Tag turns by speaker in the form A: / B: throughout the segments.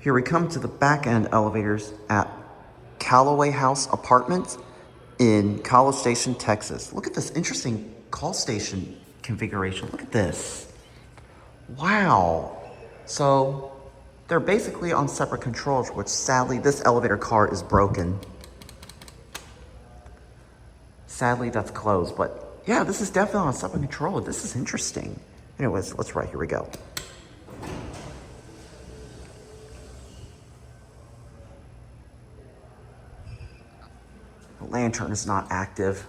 A: Here we come to the back end elevators at Callaway House Apartments in College Station, Texas. Look at this interesting call station configuration. Look at this. Wow. So they're basically on separate controls, which sadly this elevator car is broken. Sadly that's closed, but yeah, this is definitely on separate control. This is interesting. Anyways, let's here we go. The lantern is not active.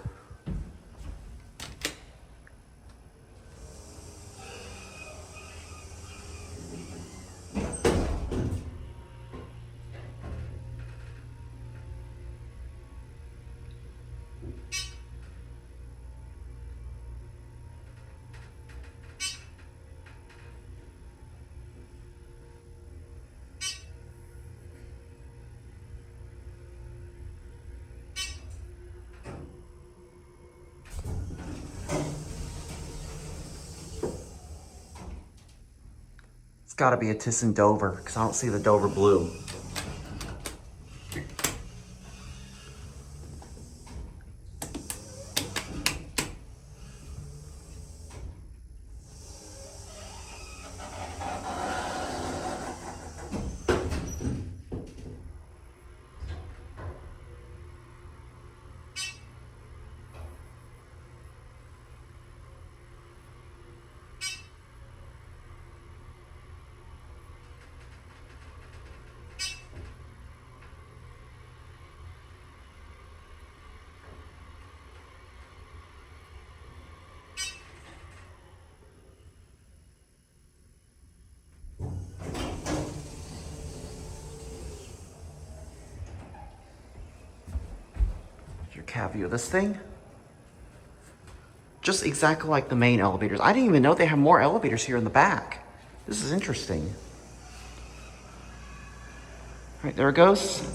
A: It's gotta be a Thyssen Dover, because I don't see the Dover blue. Your cab view of this thing. Just exactly like the main elevators. I didn't even know they have more elevators here in the back. This is interesting. All right, there it goes.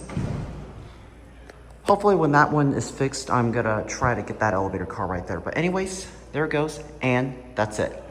A: Hopefully when that one is fixed, I'm gonna try to get that elevator car right there. But anyways, there it goes, and that's it.